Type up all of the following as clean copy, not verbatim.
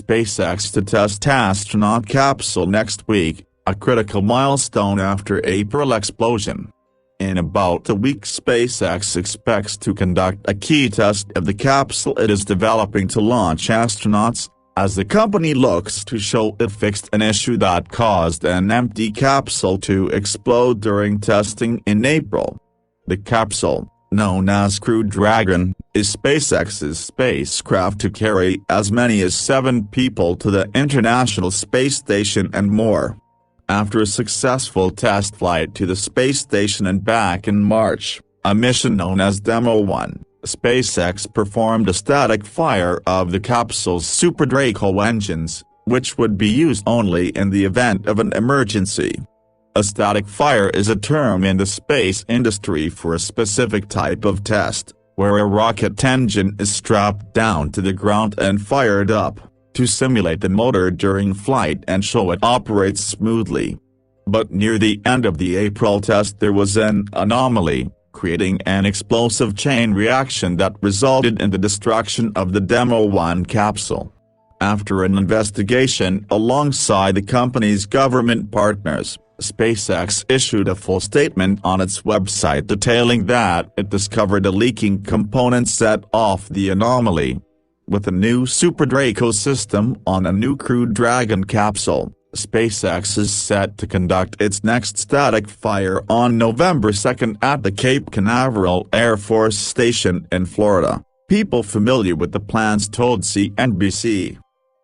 SpaceX to test astronaut capsule next week, a critical milestone after April explosion. In about a week, SpaceX expects to conduct a key test of the capsule it is developing to launch astronauts, as the company looks to show it fixed an issue that caused an empty capsule to explode during testing in April. The capsule, known as Crew Dragon, is SpaceX's spacecraft to carry as many as 7 people to the International Space Station and more. After a successful test flight to the space station and back in March, a mission known as Demo 1, SpaceX performed a static fire of the capsule's Super Draco engines, which would be used only in the event of an emergency. A static fire is a term in the space industry for a specific type of test, where a rocket engine is strapped down to the ground and fired up, to simulate the motor during flight and show it operates smoothly. But near the end of the April test there was an anomaly, creating an explosive chain reaction that resulted in the destruction of the Demo 1 capsule. After an investigation alongside the company's government partners, SpaceX issued a full statement on its website detailing that it discovered a leaking component set off the anomaly. With a new Super Draco system on a new Crew Dragon capsule, SpaceX is set to conduct its next static fire on November 2 at the Cape Canaveral Air Force Station in Florida, people familiar with the plans told CNBC.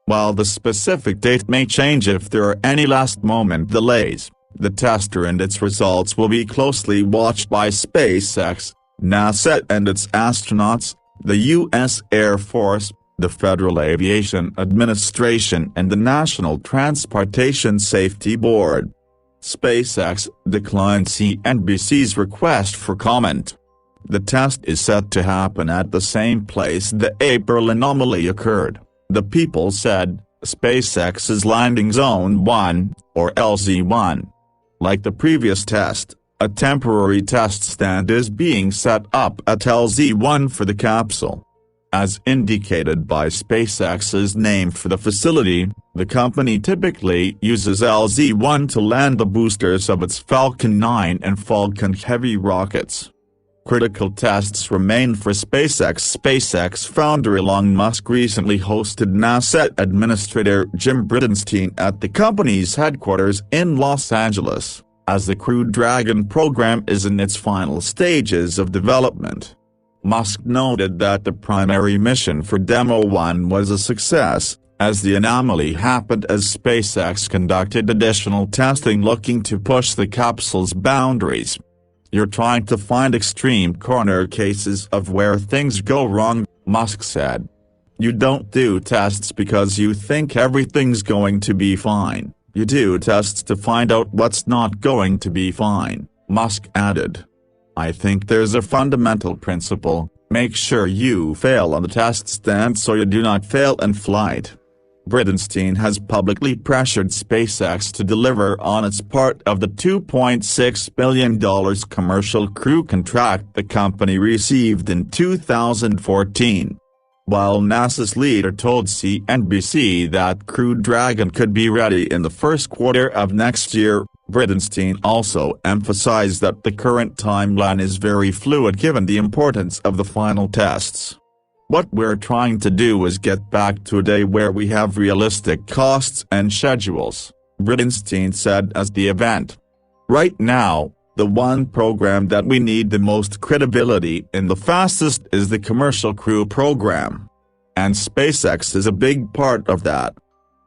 While the specific date may change if there are any last-moment delays, the tester and its results will be closely watched by SpaceX, NASA and its astronauts, the U.S. Air Force, the Federal Aviation Administration and the National Transportation Safety Board. SpaceX declined CNBC's request for comment. The test is set to happen at the same place the April anomaly occurred, the people said, SpaceX's Landing Zone 1, or LZ-1. Like the previous test, a temporary test stand is being set up at LZ-1 for the capsule. As indicated by SpaceX's name for the facility, the company typically uses LZ-1 to land the boosters of its Falcon 9 and Falcon Heavy rockets. Critical tests remain for SpaceX. SpaceX founder Elon Musk recently hosted NASA Administrator Jim Bridenstine at the company's headquarters in Los Angeles, as the Crew Dragon program is in its final stages of development. Musk noted that the primary mission for Demo 1 was a success, as the anomaly happened as SpaceX conducted additional testing looking to push the capsule's boundaries. "You're trying to find extreme corner cases of where things go wrong," Musk said. "You don't do tests because you think everything's going to be fine, you do tests to find out what's not going to be fine," Musk added. "I think there's a fundamental principle, make sure you fail on the test stand so you do not fail in flight." Bridenstine has publicly pressured SpaceX to deliver on its part of the $2.6 billion commercial crew contract the company received in 2014. While NASA's leader told CNBC that Crew Dragon could be ready in the first quarter of next year, Bridenstine also emphasized that the current timeline is very fluid given the importance of the final tests. "What we're trying to do is get back to a day where we have realistic costs and schedules," Bridenstine said as the event. "Right now, the one program that we need the most credibility in the fastest is the commercial crew program. And SpaceX is a big part of that.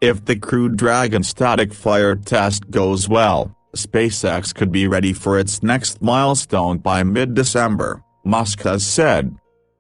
If the Crew Dragon static fire test goes well, SpaceX could be ready for its next milestone by mid-December," Musk has said.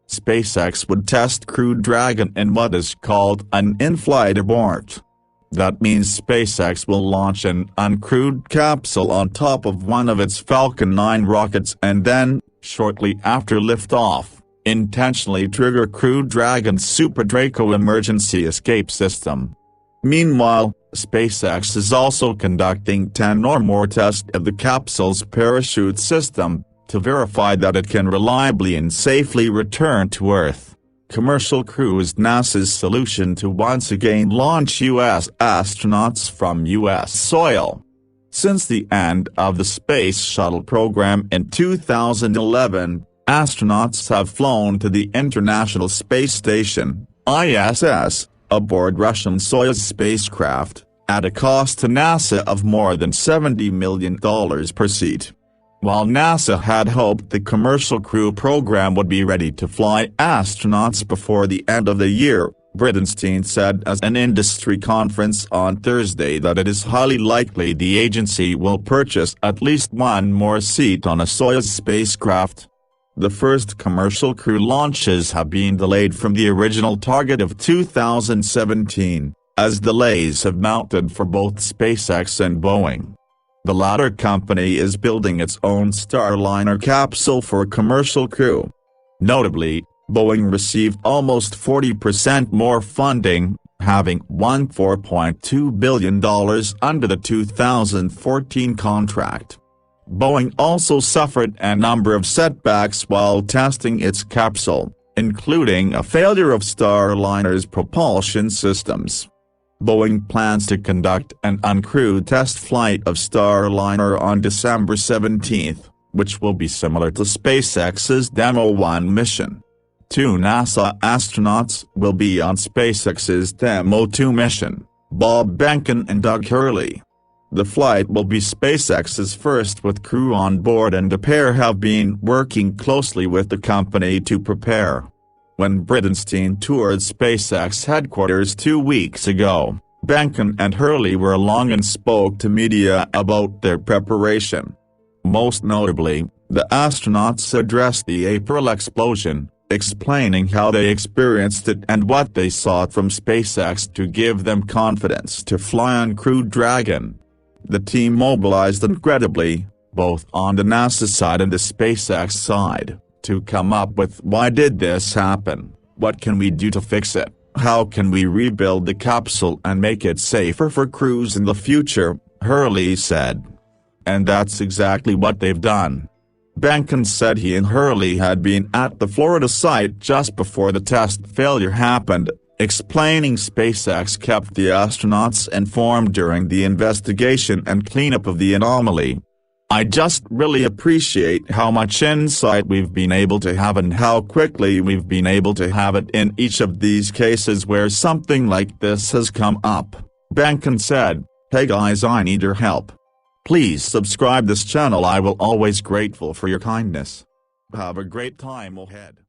SpaceX would test Crew Dragon in what is called an in-flight abort. That means SpaceX will launch an uncrewed capsule on top of one of its Falcon 9 rockets and then, shortly after liftoff, intentionally trigger Crew Dragon's Super Draco emergency escape system. Meanwhile, SpaceX is also conducting 10 or more tests of the capsule's parachute system, to verify that it can reliably and safely return to Earth. Commercial Crew is NASA's solution to once again launch U.S. astronauts from U.S. soil. Since the end of the Space Shuttle program in 2011, astronauts have flown to the International Space Station, ISS, aboard Russian Soyuz spacecraft, at a cost to NASA of more than $70 million per seat. While NASA had hoped the Commercial Crew program would be ready to fly astronauts before the end of the year, Bridenstine said at an industry conference on Thursday that it is highly likely the agency will purchase at least one more seat on a Soyuz spacecraft. The first Commercial Crew launches have been delayed from the original target of 2017, as delays have mounted for both SpaceX and Boeing. The latter company is building its own Starliner capsule for Commercial Crew. Notably, Boeing received almost 40% more funding, having won $4.2 billion under the 2014 contract. Boeing also suffered a number of setbacks while testing its capsule, including a failure of Starliner's propulsion systems. Boeing plans to conduct an uncrewed test flight of Starliner on December 17, which will be similar to SpaceX's Demo 1 mission. 2 NASA astronauts will be on SpaceX's Demo 2 mission, Bob Behnken and Doug Hurley. The flight will be SpaceX's first with crew on board, and the pair have been working closely with the company to prepare. When Bridenstine toured SpaceX headquarters 2 weeks ago, Behnken and Hurley were along and spoke to media about their preparation. Most notably, the astronauts addressed the April explosion, explaining how they experienced it and what they sought from SpaceX to give them confidence to fly on Crew Dragon. The team mobilized incredibly, both on the NASA side and the SpaceX side, to come up with why did this happen, what can we do to fix it, how can we rebuild the capsule and make it safer for crews in the future, Hurley said. And that's exactly what they've done. Behnken said he and Hurley had been at the Florida site just before the test failure happened, explaining SpaceX kept the astronauts informed during the investigation and cleanup of the anomaly. I just really appreciate how much insight we've been able to have and how quickly we've been able to have it in each of these cases where something like this has come up, Behnken said. Hey guys, I need your help. Please subscribe this channel. I will always grateful for your kindness. Have a great time ahead.